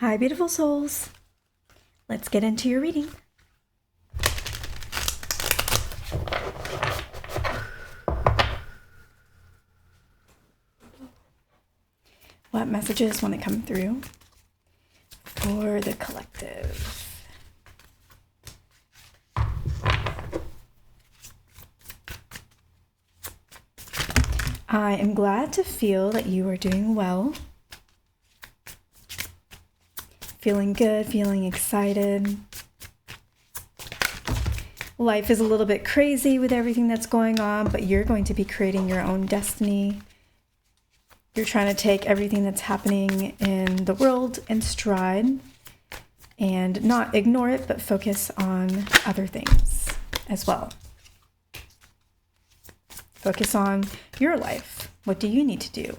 Hi, beautiful souls. Let's get into your reading. What messages want to come through for the collective? I am glad to feel that you are doing well. Feeling good, feeling excited. Life is a little bit crazy with everything that's going on, but you're going to be creating your own destiny. You're trying to take everything that's happening in the world in stride and not ignore it, but focus on other things as well. Focus on your life. What do you need to do?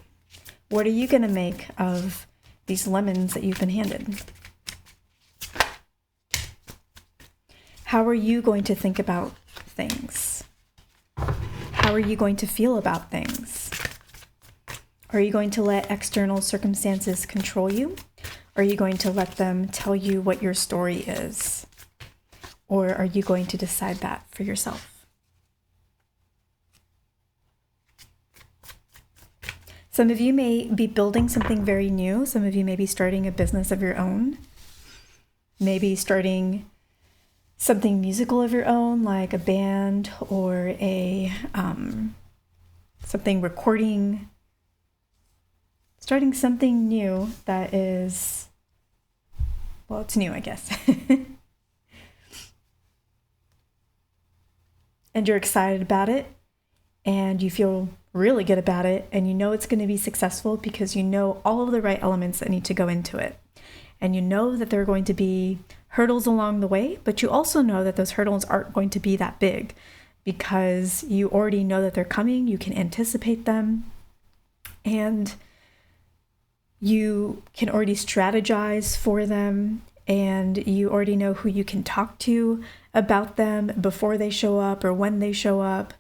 What are you going to make of these lemons that you've been handed? How are you going to think about things? How are you going to feel about things? Are you going to let external circumstances control you? Are you going to let them tell you what your story is? Or are you going to decide that for yourself? Some of you may be building something very new. Some of you may be starting a business of your own. Maybe starting something musical of your own, like a band or a something recording. Starting something new that is, well, it's new, I guess. And you're excited about it, and you feel really good about it, and you know it's going to be successful because you know all of the right elements that need to go into it. And you know that there are going to be hurdles along the way, but you also know that those hurdles aren't going to be that big because you already know that they're coming, you can anticipate them, and you can already strategize for them, and you already know who you can talk to about them before they show up or when they show up.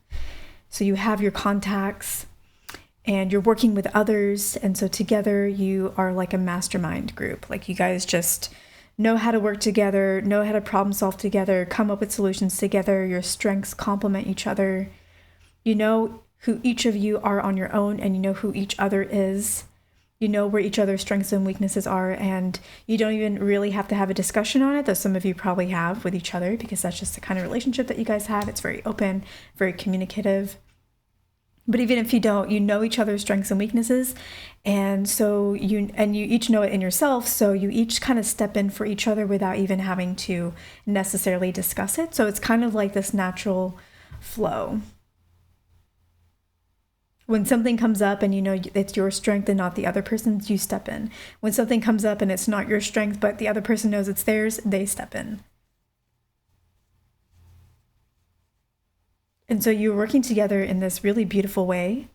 So you have your contacts and you're working with others. And so together you are like a mastermind group. Like you guys just know how to work together, know how to problem solve together, come up with solutions together. Your strengths complement each other. You know who each of you are on your own, and you know who each other is. You know where each other's strengths and weaknesses are, and you don't even really have to have a discussion on it, though some of you probably have with each other, because that's just the kind of relationship that you guys have. It's very open, very communicative. But even if you don't, you know each other's strengths and weaknesses, and so you each know it in yourself, so you each kind of step in for each other without even having to necessarily discuss it. So it's kind of like this natural flow. When something comes up and you know it's your strength and not the other person's, you step in. When something comes up and it's not your strength, but the other person knows it's theirs, they step in. And so you're working together in this really beautiful way.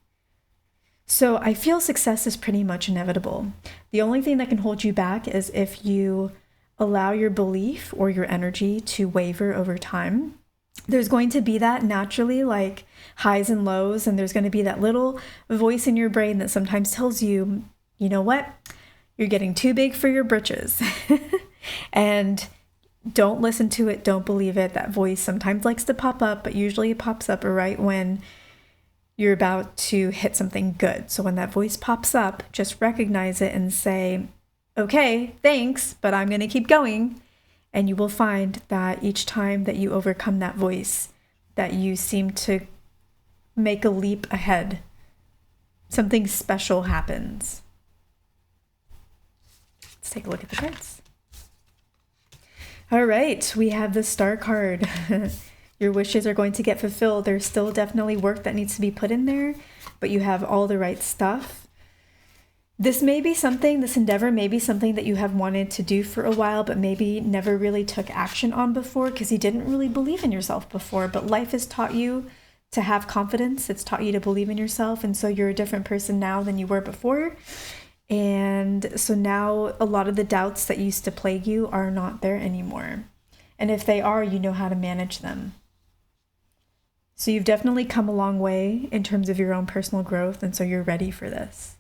So I feel success is pretty much inevitable. The only thing that can hold you back is if you allow your belief or your energy to waver over time. There's going to be that naturally, like highs and lows, and there's going to be that little voice in your brain that sometimes tells you, you know what, you're getting too big for your britches. And don't listen to it, don't believe it. That voice sometimes likes to pop up, but usually it pops up right when you're about to hit something good. So when that voice pops up, just recognize it and say, okay, thanks, but I'm going to keep going. And you will find that each time that you overcome that voice, that you seem to make a leap ahead. Something special happens. Let's take a look at the cards. All right, we have the Star card. Your wishes are going to get fulfilled. There's still definitely work that needs to be put in there, but you have all the right stuff. This endeavor may be something that you have wanted to do for a while, but maybe never really took action on before because you didn't really believe in yourself before. But life has taught you to have confidence. It's taught you to believe in yourself. And so you're a different person now than you were before. And so now a lot of the doubts that used to plague you are not there anymore. And if they are, you know how to manage them. So you've definitely come a long way in terms of your own personal growth. And so you're ready for this.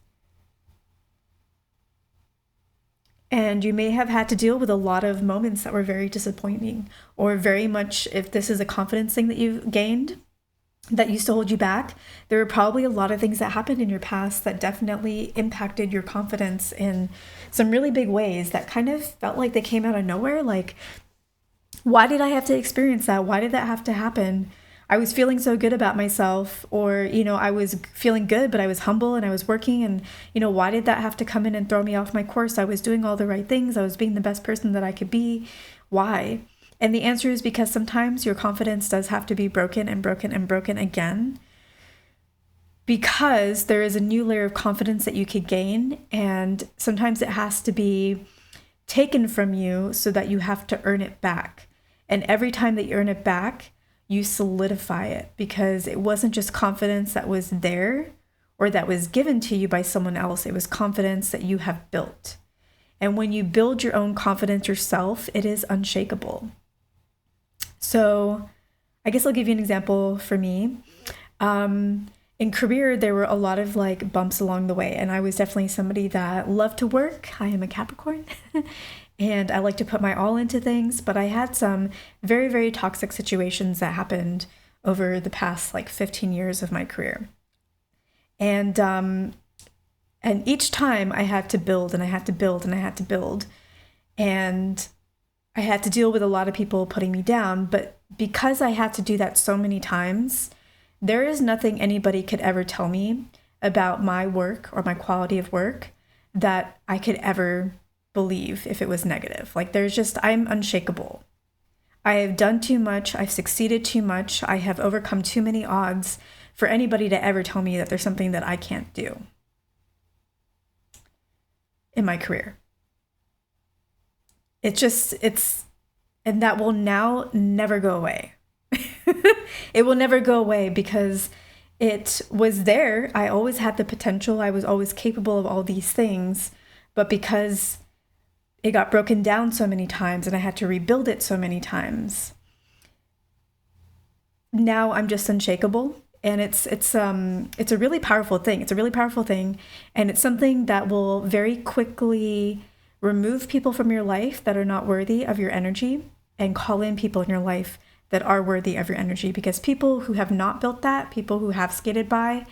And you may have had to deal with a lot of moments that were very disappointing, or very much, if this is a confidence thing that you've gained that used to hold you back, there were probably a lot of things that happened in your past that definitely impacted your confidence in some really big ways that kind of felt like they came out of nowhere. Like, why did I have to experience that? Why did that have to happen? I was feeling so good about myself, or, I was feeling good, but I was humble and I was working, and, why did that have to come in and throw me off my course? I was doing all the right things. I was being the best person that I could be. Why? And the answer is because sometimes your confidence does have to be broken and broken and broken again, because there is a new layer of confidence that you could gain. And sometimes it has to be taken from you so that you have to earn it back. And every time that you earn it back, you solidify it, because it wasn't just confidence that was there or that was given to you by someone else. It was confidence that you have built. And when you build your own confidence yourself, it is unshakable. So I guess I'll give you an example for me. In career, there were a lot of like bumps along the way. And I was definitely somebody that loved to work. I am a Capricorn. And I like to put my all into things, but I had some very, very toxic situations that happened over the past like 15 years of my career. And each time I had to build, and I had to build, and I had to build. And I had to deal with a lot of people putting me down. But because I had to do that so many times, there is nothing anybody could ever tell me about my work or my quality of work that I could ever believe if it was negative. Like, I'm unshakable. I have done too much. I've succeeded too much. I have overcome too many odds for anybody to ever tell me that there's something that I can't do in my career. And that will now never go away. It will never go away because it was there. I always had the potential. I was always capable of all these things, but because it got broken down so many times and I had to rebuild it so many times, now I'm just unshakable. And it's a really powerful thing. It's a really powerful thing. And it's something that will very quickly remove people from your life that are not worthy of your energy, and call in people in your life that are worthy of your energy. Because people who have not built that, people who have skated by,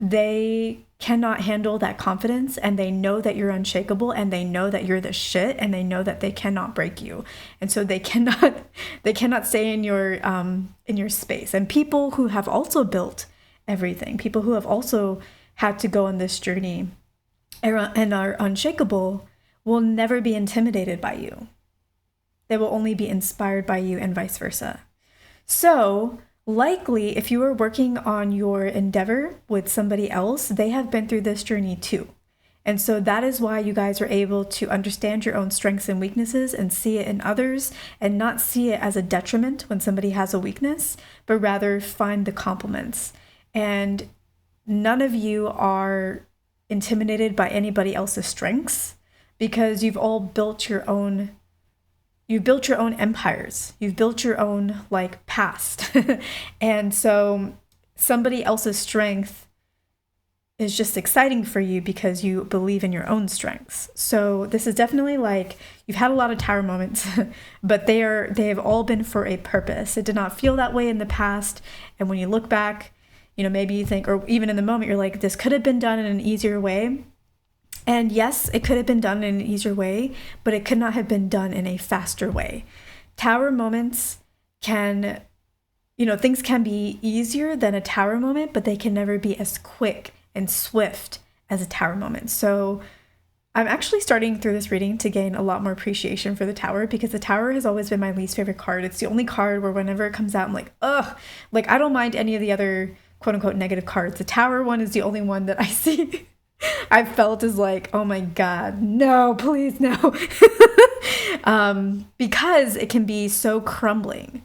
they cannot handle that confidence, and they know that you're unshakable, and they know that you're the shit, and they know that they cannot break you. And so they cannot stay in your space. And people who have also built everything, people who have also had to go on this journey and are unshakable, will never be intimidated by you. They will only be inspired by you, and vice versa. So likely, if you are working on your endeavor with somebody else, they have been through this journey too. And so that is why you guys are able to understand your own strengths and weaknesses and see it in others, and not see it as a detriment when somebody has a weakness, but rather find the compliments. And none of you are intimidated by anybody else's strengths, because you've all built your own empires. You've built your own like past. And so somebody else's strength is just exciting for you because you believe in your own strengths. So this is definitely like, you've had a lot of tower moments, but they have all been for a purpose. It did not feel that way in the past. And when you look back, maybe you think, or even in the moment, you're like, this could have been done in an easier way. And yes, it could have been done in an easier way, but it could not have been done in a faster way. Tower moments can, things can be easier than a tower moment, but they can never be as quick and swift as a tower moment. So I'm actually starting through this reading to gain a lot more appreciation for the tower, because the tower has always been my least favorite card. It's the only card where whenever it comes out, I'm like, ugh, like I don't mind any of the other quote unquote negative cards. The tower one is the only one that I see I felt is like, oh my God, no, please, no. Because it can be so crumbling.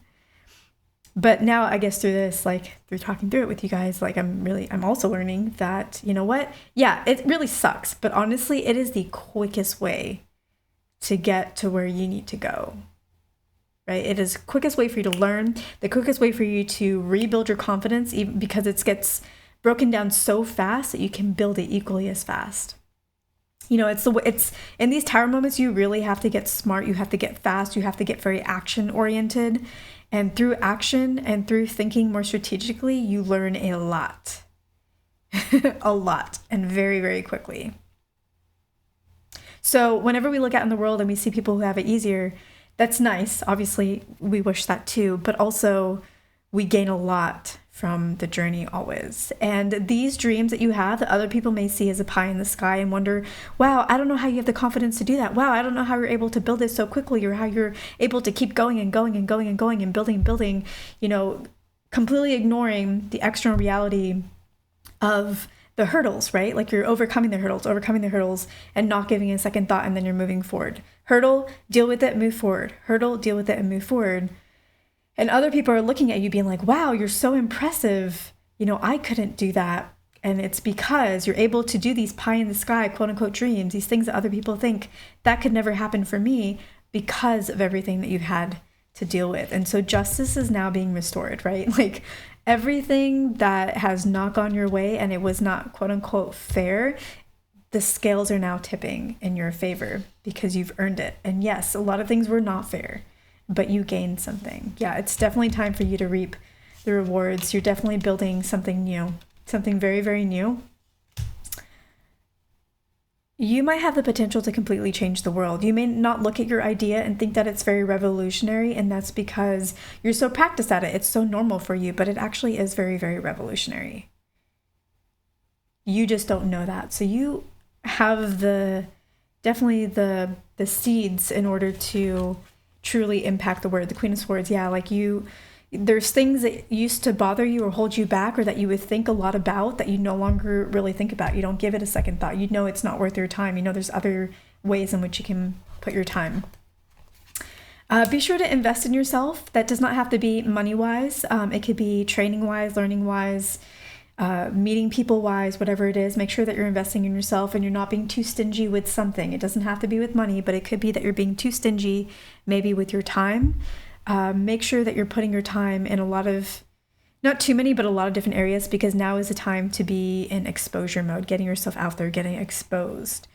But now I guess through this, like through talking through it with you guys, like I'm also learning that, you know what? Yeah, it really sucks. But honestly, it is the quickest way to get to where you need to go, right? It is the quickest way for you to learn, the quickest way for you to rebuild your confidence, even because it gets broken down so fast that you can build it equally as fast. You know, it's in these tower moments, you really have to get smart. You have to get fast. You have to get very action oriented. And through action and through thinking more strategically, you learn a lot, a lot, and very, very quickly. So whenever we look out in the world and we see people who have it easier, that's nice. Obviously, we wish that too, but also we gain a lot from the journey always. And these dreams that you have that other people may see as a pie in the sky and wonder, wow, I don't know how you have the confidence to do that. Wow, I don't know how you're able to build this so quickly, or how you're able to keep going and going and going and going and building and building, you know, completely ignoring the external reality of the hurdles, right? Like you're overcoming the hurdles and not giving it a second thought, and then you're moving forward. Hurdle, deal with it, move forward. Hurdle, deal with it, and move forward. And other people are looking at you being like, wow, you're so impressive. You know, I couldn't do that. And it's because you're able to do these pie in the sky, quote unquote, dreams, these things that other people think that could never happen for me, because of everything that you've had to deal with. And so justice is now being restored, right? Like everything that has not gone your way and it was not, quote unquote, fair, the scales are now tipping in your favor because you've earned it. And yes, a lot of things were not fair, but you gained something. Yeah, it's definitely time for you to reap the rewards. You're definitely building something new, something very, very new. You might have the potential to completely change the world. You may not look at your idea and think that it's very revolutionary, and that's because you're so practiced at it. It's so normal for you, but it actually is very, very revolutionary. You just don't know that. So you have definitely the seeds in order to truly impact the world. The Queen of Swords, yeah, like there's things that used to bother you or hold you back, or that you would think a lot about, that you no longer really think about. You don't give it a second thought. You know it's not worth your time. You know there's other ways in which you can put your time. Be sure to invest in yourself. That does not have to be money-wise. It could be training-wise, learning-wise, meeting people-wise, whatever it is. Make sure that you're investing in yourself and you're not being too stingy with something. It doesn't have to be with money, but it could be that you're being too stingy maybe with your time. Make sure that you're putting your time in a lot of, not too many, but a lot of different areas, because now is the time to be in exposure mode, getting yourself out there, getting exposed,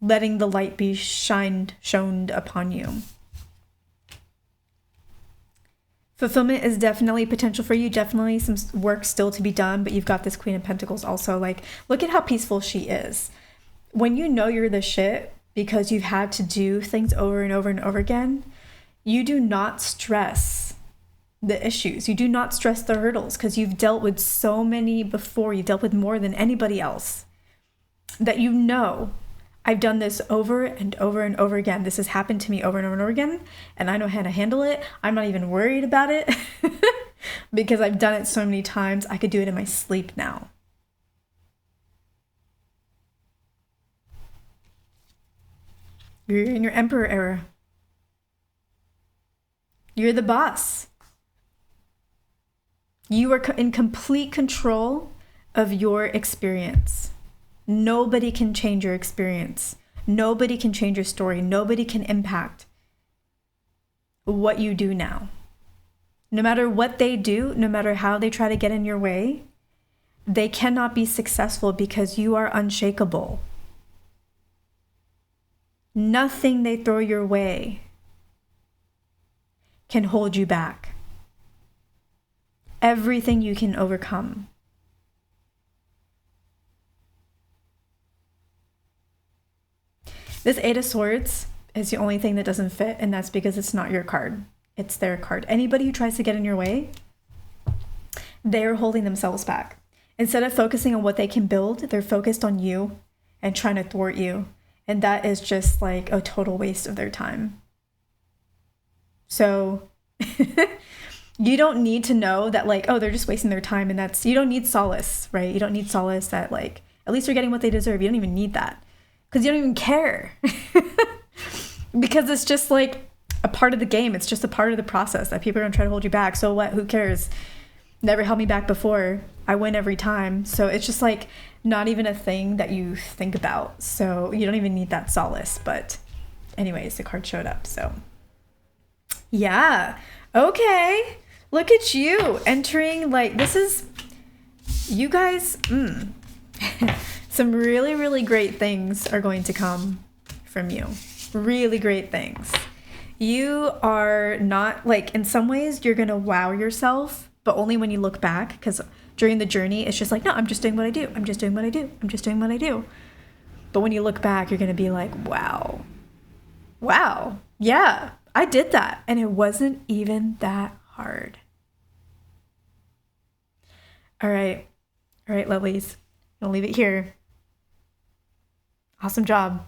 letting the light be shone upon you. Fulfillment is definitely potential for you, definitely some work still to be done, but you've got this Queen of Pentacles also. Like, look at how peaceful she is. When you know you're the shit because you've had to do things over and over and over again, you do not stress the issues. You do not stress the hurdles, because you've dealt with so many before. You dealt with more than anybody else, that you know, I've done this over and over and over again. This has happened to me over and over and over again, and I know how to handle it. I'm not even worried about it because I've done it so many times. I could do it in my sleep now. You're in your Emperor era. You're the boss. You are in complete control of your experience. Nobody can change your experience. Nobody can change your story. Nobody can impact what you do now. No matter what they do, no matter how they try to get in your way, they cannot be successful because you are unshakable. Nothing they throw your way can hold you back. Everything you can overcome. This Eight of Swords is the only thing that doesn't fit, and that's because it's not your card. It's their card. Anybody who tries to get in your way, they're holding themselves back. Instead of focusing on what they can build, they're focused on you and trying to thwart you. And that is just like a total waste of their time. So you don't need to know that, like, oh, they're just wasting their time, and that's, you don't need solace, right? You don't need solace that, like, at least they're getting what they deserve. You don't even need that, because you don't even care. Because it's just like a part of the game. It's just a part of the process that people are going to try to hold you back. So what? Who cares? Never held me back before. I win every time. So it's just like not even a thing that you think about. So you don't even need that solace. But anyways, the card showed up. So yeah. Okay. Look at you entering, like, this is, you guys, Some really, really great things are going to come from you. Really great things. You are not, like, in some ways, you're going to wow yourself, but only when you look back, because during the journey, it's just like, no, I'm just doing what I do. I'm just doing what I do. I'm just doing what I do. But when you look back, you're going to be like, wow. Wow. Yeah, I did that. And it wasn't even that hard. All right. All right, lovelies. I'll leave it here. Awesome job.